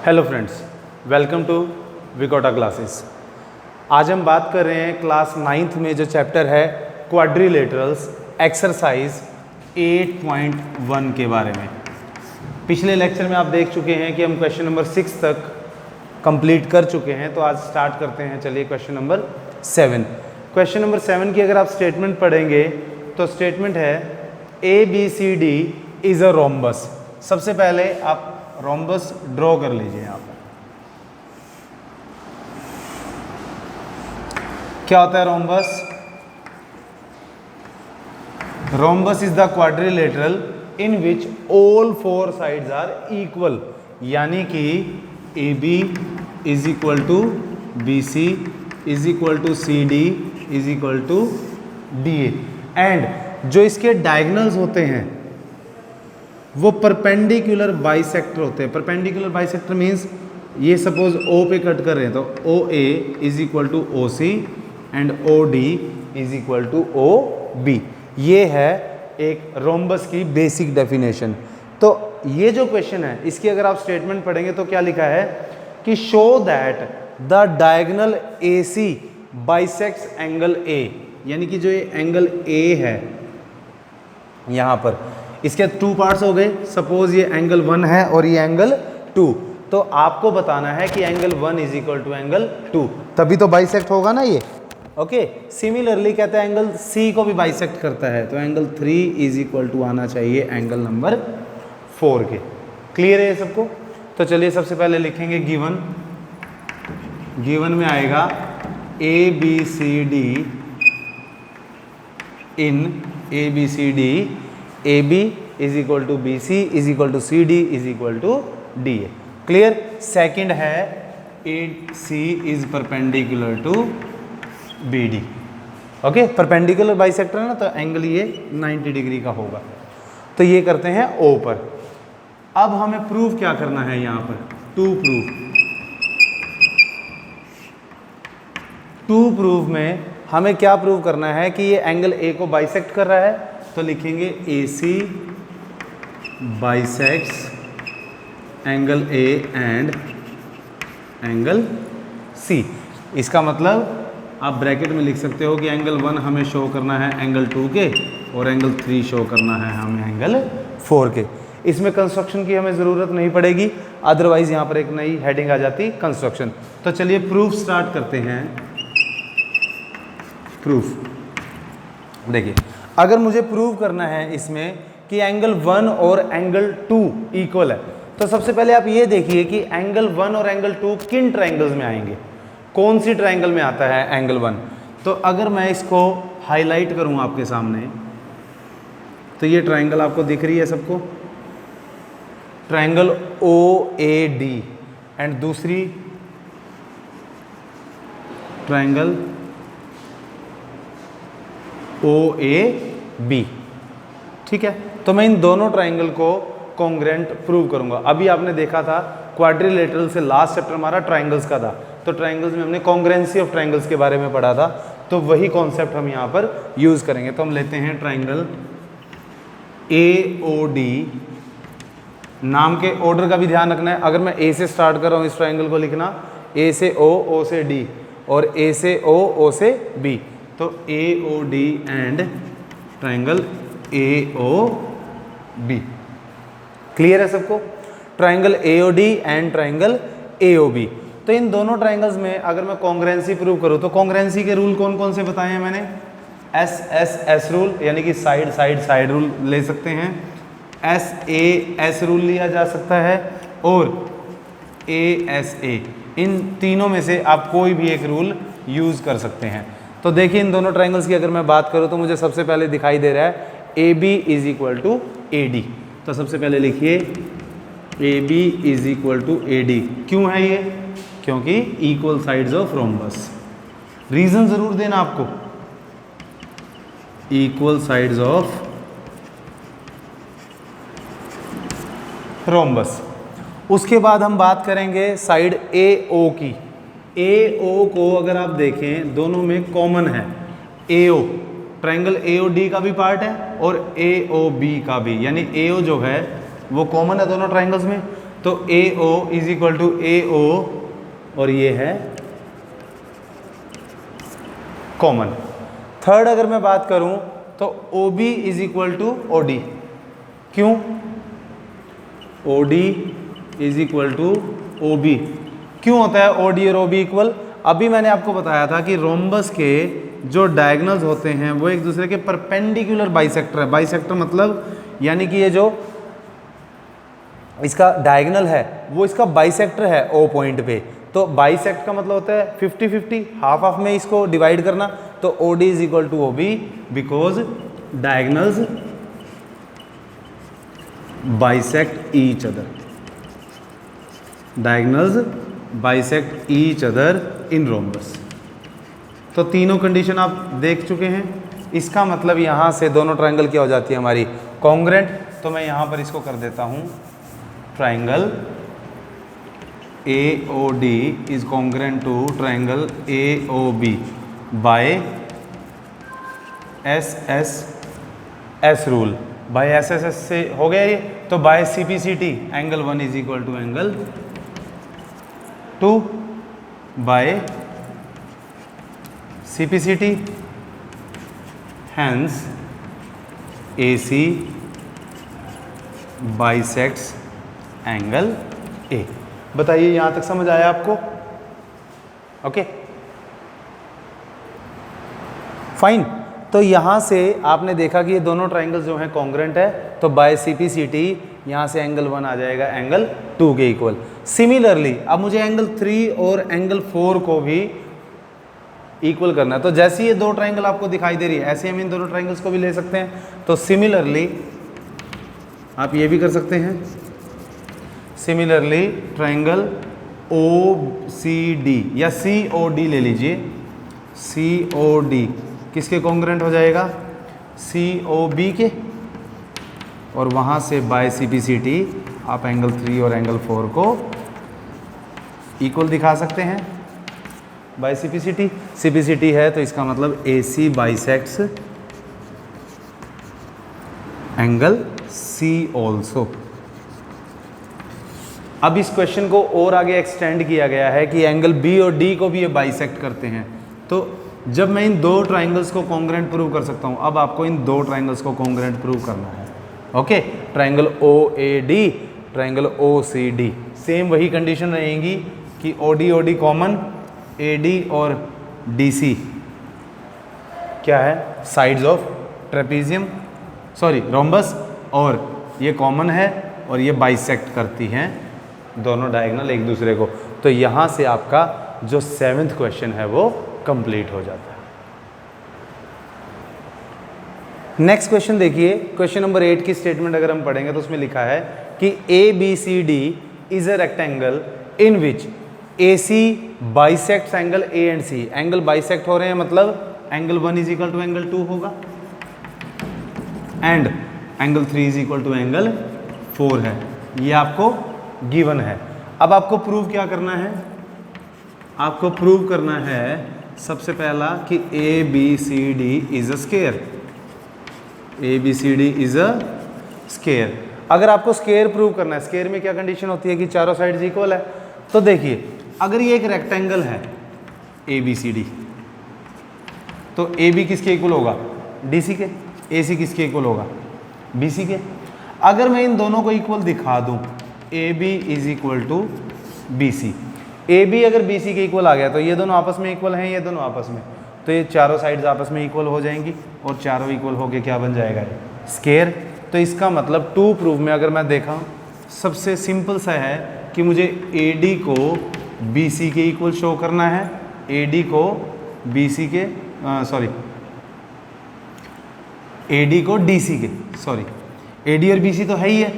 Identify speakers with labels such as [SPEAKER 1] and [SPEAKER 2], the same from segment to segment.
[SPEAKER 1] Hello friends, welcome to Vikota classes. आज हम बात कर रहे हैं क्लास 9th में जो चैप्टर है क्वाड्रिलेटरल्स एक्सरसाइज 8.1 के बारे में। पिछले लेक्चर में आप देख चुके हैं कि हम क्वेश्चन नंबर 6 तक कंप्लीट कर चुके हैं, तो आज स्टार्ट करते हैं। चलिए क्वेश्चन नंबर 7। क्वेश्चन नंबर 7 की अगर आप स्टेटमेंट पढ़ेंगे तो स्टेटमेंट है ABCD इज़ अ रोम्बस। सबसे पहले आप रोम्बस ड्रॉ कर लीजिए। यहाँ पर क्या होता है rhombus? Rhombus is the quadrilateral in which all 4 sides are equal, यानी कि AB is equal to BC is equal to CD is equal to DA, and जो इसके डायगोनल्स होते हैं वो परपेंडिकुलर बाइसेक्टर होते हैं। परपेंडिकुलर बाइसेक्टर मीन्स ये सपोज O पे कट कर रहे हैं तो OA is equal to OC and OD is equal to OB। ये है एक रोम्बस की बेसिक डेफिनेशन। तो ये जो क्वेश्चन है इसकी अगर आप स्टेटमेंट पढ़ेंगे तो क्या लिखा है कि show that the diagonal AC bisects angle A, यानी कि जो ये एंगल A है यहाँ पर, इसके 2 पार्ट्स हो गए। सपोज ये एंगल 1 है और ये एंगल 2, तो आपको बताना है कि angle 1 is equal to angle 2, तभी तो बाइसेक्ट होगा ना ये। ओके, सिमिलरली कहते हैं एंगल C को भी बाइसेक्ट करता है, तो एंगल 3 इज इक्वल टू आना चाहिए एंगल नंबर 4 के। क्लियर है ये सबको? तो चलिए सबसे पहले लिखेंगे गिवन में आएगा ABCD in ABCD AB is equal to BC is equal to CD is equal to DA। Clear? Second है AC is perpendicular to BD। Okay, perpendicular bisector है ना, तो एंगल ये 90 डिग्री का होगा। तो ये करते हैं O पर। अब हमें प्रूव क्या करना है यहाँ पर? टू प्रूव में हमें क्या प्रूव करना है कि ये एंगल A को बाइसेक्ट कर रहा है, तो लिखेंगे AC bisects angle A and angle C। इसका मतलब आप ब्रैकेट में लिख सकते हो कि एंगल 1 हमें शो करना है एंगल 2 के और एंगल 3 शो करना है हमें एंगल 4 के। इसमें कंस्ट्रक्शन की हमें ज़रूरत नहीं पड़ेगी, अदरवाइज यहाँ पर एक नई हेडिंग आ जाती कंस्ट्रक्शन। तो चलिए प्रूफ स्टार्ट करते हैं। प्रूफ देखिए, अगर मुझे प्रूव करना है इसमें कि एंगल 1 और एंगल 2 इक्वल है, तो सबसे पहले आप ये देखिए कि एंगल 1 और एंगल 2 किन ट्रायंगल्स में आएंगे, कौन सी ट्रायंगल में आता है एंगल 1। तो अगर मैं इसको हाईलाइट करूं आपके सामने, तो ये ट्रायंगल आपको दिख रही है सबको, ट्रायंगल OAD, एंड दूसरी ट्रायंगल OAB। ठीक है, तो मैं इन दोनों ट्रायंगल को कॉन्ग्रेंट प्रूव करूंगा। अभी आपने देखा था क्वाड्रिलेटरल से लास्ट चैप्टर हमारा ट्रायंगल्स का था, तो ट्रायंगल्स में हमने कॉन्ग्रेंसी ऑफ ट्रायंगल्स के बारे में पढ़ा था, तो वही कॉन्सेप्ट हम यहाँ पर यूज करेंगे। तो हम लेते हैं ट्रायंगल AOD। नाम के ऑर्डर का भी ध्यान रखना है। अगर मैं A से स्टार्ट कर रहा हूँ इस ट्रायंगल को लिखना, A से O, O से D और A से O, O से B, तो AOD and triangle AOB। Clear है सबको? Triangle AOD and triangle AOB। तो इन दोनों ट्रायंगल्स में अगर मैं कॉन्ग्रेंसी प्रूव करूं, तो कॉन्ग्रेंसी के रूल कौन कौन से बताए हैं मैंने? SSS रूल, यानी कि साइड रूल ले सकते हैं, SAS रूल लिया जा सकता है, और ASA। इन तीनों में से आप कोई भी एक रूल यूज कर सकते हैं। तो देखिए इन दोनों ट्रायंगल्स की अगर मैं बात करूं तो मुझे सबसे पहले दिखाई दे रहा है AB is equal to AD। तो सबसे पहले लिखिए AB is equal to AD। क्यों है ये? क्योंकि equal sides of rhombus. Reason जरूर देना आपको, इक्वल साइड्स ऑफ रोम्बस। उसके बाद हम बात करेंगे साइड AO की। AO को अगर आप देखें दोनों में कॉमन है AO, ट्रायंगल AOD का भी पार्ट है और AOB का भी, यानी AO जो है वो कॉमन है दोनों ट्रायंगल्स में। तो ए ओ इज इक्वल टू ए ओ और ये है कॉमन। थर्ड अगर मैं बात करूं तो O B is equal to O D. क्यों? O D is equal to O B क्यों होता है ओ डी और ओ बी इक्वल? अभी मैंने आपको बताया था कि रोम्बस के जो डायगोनल्स होते हैं वो एक दूसरे के परपेंडिकुलर बाइसेक्टर है। बाइसेक्टर मतलब यानी कि ये जो इसका डायगोनल है वो इसका बाइसेक्टर है ओ पॉइंट पे। तो बाइसेक्ट का मतलब होता है 50-50, हाफ हाफ में इसको डिवाइड करना। तो O D is equal to O B because diagonals bisect each other. Diagonals bisect each other in rhombus. तो तीनों कंडीशन आप देख चुके हैं। इसका मतलब यहाँ से दोनों ट्रायंगल क्या हो जाती है हमारी कॉन्ग्रेंट। तो मैं यहाँ पर इसको कर देता हूँ triangle A O D is congruent to triangle A O B by S S S rule. By S S S से हो गया ये। तो by C P C T angle 1 is equal to angle 2 by C P C T hence A C bisects angle A. बताइए यहां तक समझ आया आपको? Okay fine. तो यहां से आपने देखा कि ये दोनों ट्रायंगल्स जो हैं कॉन्ग्रेंट है। तो by C P C T यहाँ से एंगल 1 आ जाएगा एंगल 2 के इक्वल। सिमिलरली अब मुझे एंगल 3 और एंगल 4 को भी इक्वल करना है। तो जैसे ये दो ट्रायंगल आपको दिखाई दे रही है ऐसे हम इन दोनों ट्रायंगल्स को भी ले सकते हैं। तो सिमिलरली आप ये भी कर सकते हैं। Similarly triangle O C D या सी ओ डी ले लीजिए। सी ओ डी किसके कॉन्ग्रेंट हो जाएगा? सी ओ बी के। और वहाँ से by C P C T आप एंगल 3 और एंगल 4 को इक्वल दिखा सकते हैं by C P C T. C P C T है तो इसका मतलब A C bisects angle C also. अब इस क्वेश्चन को और आगे एक्सटेंड किया गया है कि एंगल बी और डी को भी ये बाइसेक्ट करते हैं। तो जब मैं इन दो ट्रायंगल्स को कॉन्ग्रेंट प्रूव कर सकता हूं, अब आपको इन दो ट्रायंगल्स को कॉन्ग्रेंट प्रूव करना है। Okay, triangle O A D, triangle O C D, same वही कंडीशन रहेंगी कि O D common, A D और डी सी क्या है? Sides of trapezium sorry rhombus, और ये कॉमन है और ये बाइसेक्ट करती हैं दोनों डायगोनल एक दूसरे को। तो यहाँ से आपका जो 7th क्वेश्चन है वो कंप्लीट हो जाता है। नेक्स्ट क्वेश्चन देखिए, क्वेश्चन नंबर 8 की स्टेटमेंट अगर हम पढ़ेंगे तो उसमें लिखा है कि A B C D is a rectangle in which A C bisects angle A and C. Angle bisect हो रहे हैं मतलब angle 1 is equal to angle 2 होगा and angle 3 is equal to angle 4 है। ये आपको गिवन है। अब आपको प्रूव क्या करना है? आपको प्रूव करना है सबसे पहला कि A B C D is a square. A B C D is a square. अगर आपको स्केयर प्रूव करना है, स्केयर में क्या कंडीशन होती है कि चारों साइड्स इक्वल है। तो देखिए, अगर ये एक रेक्टेंगल है ए बी सी डी, तो ए बी किसके इक्वल होगा? डी सी के। ए सी किसके इक्वल होगा? बी सी के। अगर मैं इन दोनों को इक्वल दिखा दूं, A B is equal to B C, A B अगर बी सी के इक्वल आ गया तो ये दोनों आपस में इक्वल हैं, ये दोनों आपस में, तो ये चारों साइड्स आपस में इक्वल हो जाएंगी और चारों इक्वल होके क्या बन जाएगा? स्केयर। तो इसका मतलब 2 प्रूफ में अगर मैं देखा, सबसे सिंपल सा है कि मुझे ए डी को बी सी के इक्वल शो करना है, ए डी को बी सी के सॉरी ए डी को डी सी के, सॉरी ए डी और बी सी तो है ही है,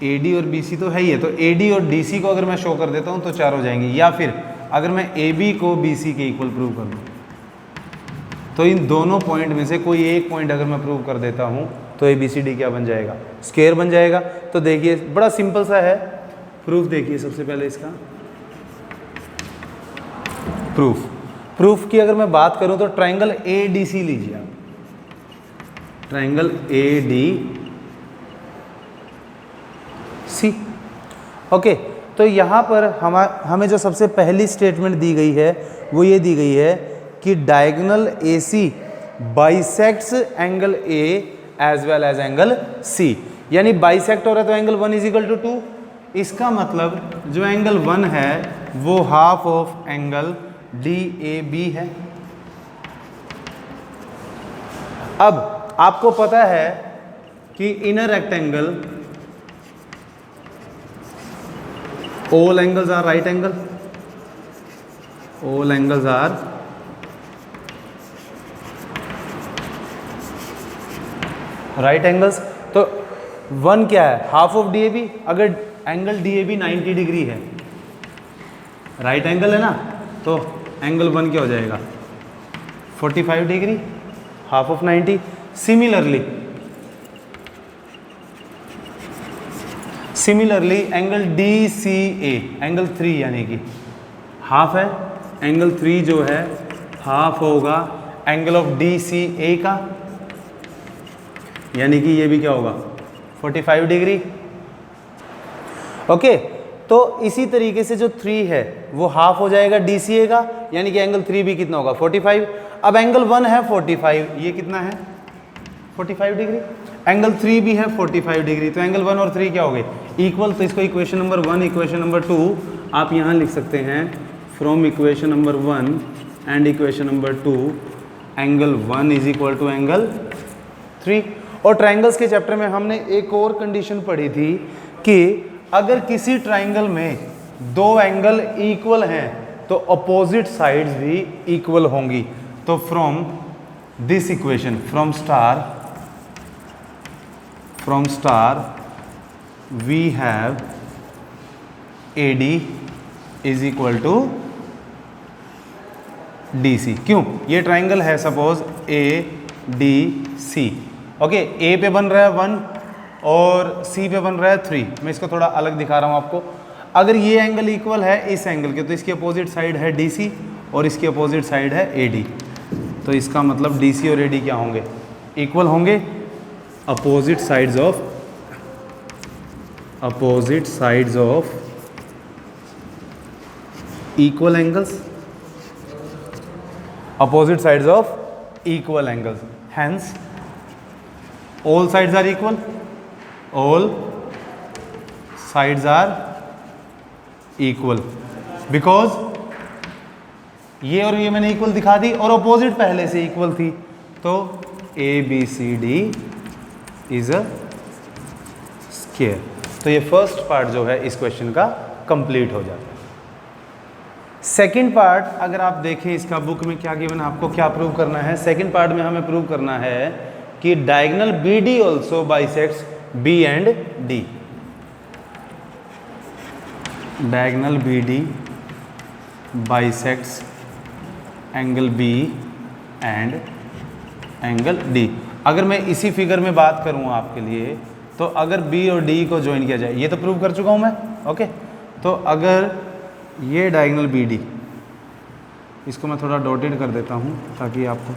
[SPEAKER 1] ए डी और बी सी तो है ही है। तो ए डी और डी सी को अगर मैं शो कर देता हूँ तो 4 हो जाएंगे। या फिर अगर मैं ए बी को बी सी के इक्वल प्रूव कर दूँ तो इन दोनों पॉइंट में से कोई एक पॉइंट अगर मैं प्रूव कर देता हूँ तो ए बी सी डी क्या बन जाएगा? स्केयर बन जाएगा। तो देखिए बड़ा सिंपल सा है प्रूफ। देखिए सबसे पहले इसका प्रूफ की अगर मैं बात करूँ तो ट्राइंगल ए डी सी लीजिए आप, triangle A D C. Okay, तो यहाँ पर हमें जो सबसे पहली स्टेटमेंट दी गई है वो ये दी गई है कि diagonal AC bisects angle A as well as angle C, यानी बाइसेक्ट हो रहा है तो एंगल 1 = 2। इसका मतलब जो एंगल 1 है वो हाफ ऑफ एंगल DAB है। अब आपको पता है कि inner rectangle all angles are right angle, all angles are right angles। तो 1 क्या है, हाफ ऑफ DAB। अगर एंगल DAB 90 डिग्री है, राइट एंगल है ना, तो एंगल 1 क्या हो जाएगा 45 degree, half of 90। Similarly angle DCA angle 3 यानी कि हाफ है, एंगल 3 जो है हाफ होगा एंगल ऑफ DCA का, यानी कि ये भी क्या होगा 45 डिग्री। ओके, तो इसी तरीके से जो 3 है वो हाफ हो जाएगा DCA का, यानी कि एंगल 3 भी कितना होगा 45। अब एंगल 1 है 45, ये कितना है 45 डिग्री, एंगल 3 भी है 45 डिग्री, तो एंगल 1 और 3 क्या हो गए इक्वल। तो इसको इक्वेशन नंबर 1 इक्वेशन नंबर 2 आप यहाँ लिख सकते हैं। From equation number 1 and equation number 2 angle 1 = angle 3। और ट्राइंगल्स के चैप्टर में हमने एक और कंडीशन पढ़ी थी कि अगर किसी ट्राइंगल में 2 एंगल इक्वल हैं तो अपोजिट साइड्स भी इक्वल होंगी। तो from this equation, from star we have AD = DC। क्यों, ये ट्राइंगल है सपोज ADC। ओके, A पे बन रहा है 1 और C पे बन रहा है 3। मैं इसको थोड़ा अलग दिखा रहा हूँ आपको। अगर ये एंगल इक्वल है इस एंगल के तो इसकी अपोजिट साइड है DC और इसकी अपोजिट साइड है AD। तो इसका मतलब DC और AD क्या होंगे इक्वल होंगे। Opposite sides of equal angles, opposite sides of equal angles, hence all sides are equal, all sides are equal because ये और ये मैंने इक्वल दिखा दी और अपोजिट पहले से इक्वल थी, तो ABCD इज अ स्क्वायर। तो ये फर्स्ट पार्ट जो है इस क्वेश्चन का कंप्लीट हो जाता है। सेकंड पार्ट अगर आप देखें इसका बुक में क्या गिवन, आपको क्या प्रूव करना है। सेकंड पार्ट में हमें प्रूव करना है कि diagonal BD also bisects B and D। Diagonal BD bisects angle B and angle D। अगर मैं इसी फिगर में बात करूं आपके लिए, तो अगर B और D को ज्वाइन किया जाए, ये तो प्रूव कर चुका हूं मैं। ओके, तो अगर ये डायगोनल BD, इसको मैं थोड़ा डॉटेड कर देता हूं ताकि आपको,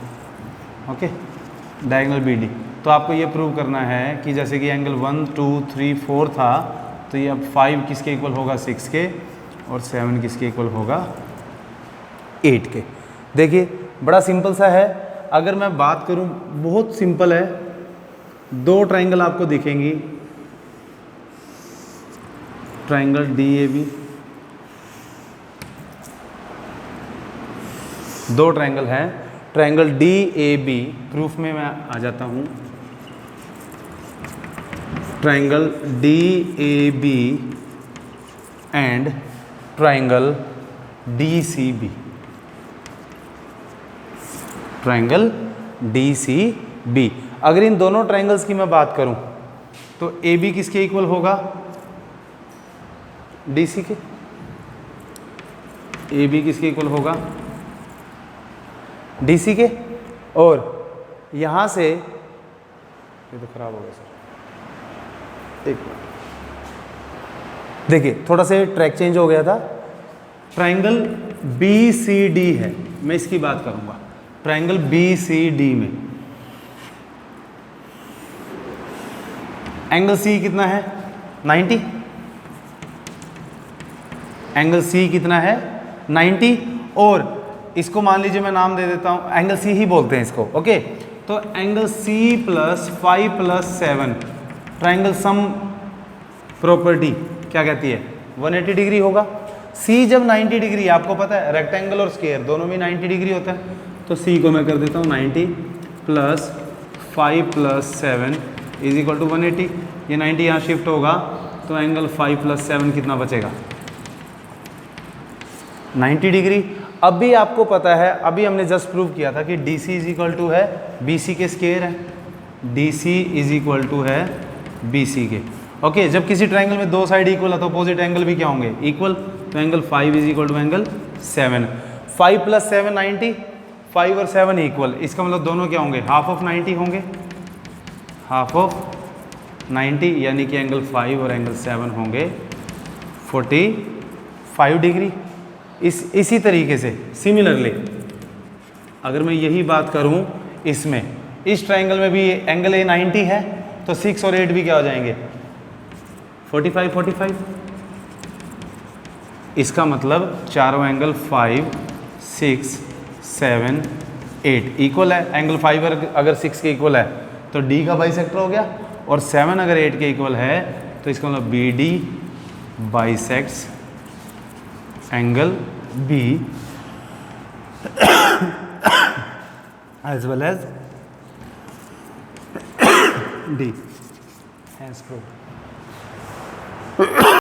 [SPEAKER 1] ओके, डायगोनल BD, तो आपको ये प्रूव करना है कि जैसे कि एंगल 1 2 3 4 था, तो ये अब 5 किसके इक्वल होगा 6 के और 7 किसके इक्वल होगा 8 के। देखिए बड़ा सिंपल सा है। अगर मैं बात करूं, बहुत सिंपल है, 2 ट्राइंगल आपको दिखेंगी, ट्राइंगल DAB, 2 ट्राइंगल हैं, ट्राइंगल DAB। प्रूफ में मैं आ जाता हूं। Triangle DAB and triangle DCB, triangle DCB। अगर इन दोनों ट्राइंगल्स की मैं बात करूं तो AB किसके इक्वल होगा DC के, AB किसके इक्वल होगा DC के। और यहां से ये तो खराब हो गया सर, एक मिनट, देखिए थोड़ा सा ट्रैक चेंज हो गया था। ट्राइंगल BCD है, मैं इसकी बात करूंगा। ट्राइंगल BCD में एंगल C कितना है 90, एंगल सी कितना है 90, और इसको मान लीजिए मैं नाम दे देता हूँ, एंगल सी ही बोलते हैं इसको, ओके। तो angle C plus 5 plus 7 triangle sum property क्या कहती है 180 डिग्री होगा। सी जब 90 डिग्री, आपको पता है रेक्टेंगल और स्क्वायर दोनों में 90 डिग्री होता है, तो सी को मैं कर देता हूँ 90 plus 5 plus 7 is equal to 180। ये 90 यहाँ शिफ्ट होगा तो एंगल 5 प्लस 7 कितना बचेगा 90 डिग्री। अब भी आपको पता है, अभी हमने जस्ट प्रूव किया था कि D C is equal to है बी सी के स्क्वायर है, D C is equal to है बी सी के, ओके। जब किसी ट्राइंगल में दो साइड इक्वल है तो अपोजिट एंगल भी क्या होंगे इक्वल, तो angle 5 is equal to angle 7। 5 plus 7 90, 5 और 7 इक्वल, इसका मतलब दोनों क्या होंगे हाफ ऑफ 90 होंगे, हाफ ऑफ 90, यानी कि एंगल 5 और एंगल 7 होंगे 45 डिग्री। इसी तरीके से सिमिलरली अगर मैं यही बात करूं इसमें, इस ट्राइंगल में भी एंगल ए 90 है तो 6 और 8 भी क्या हो जाएंगे 45। इसका मतलब चारों एंगल 5, 6, 7, 8 इक्वल है। एंगल 5 अगर 6 के इक्वल है तो डी का बाइसेक्टर हो गया, और 7 अगर 8 के इक्वल है तो इसका मतलब B D bisects angle B as well as D as proved।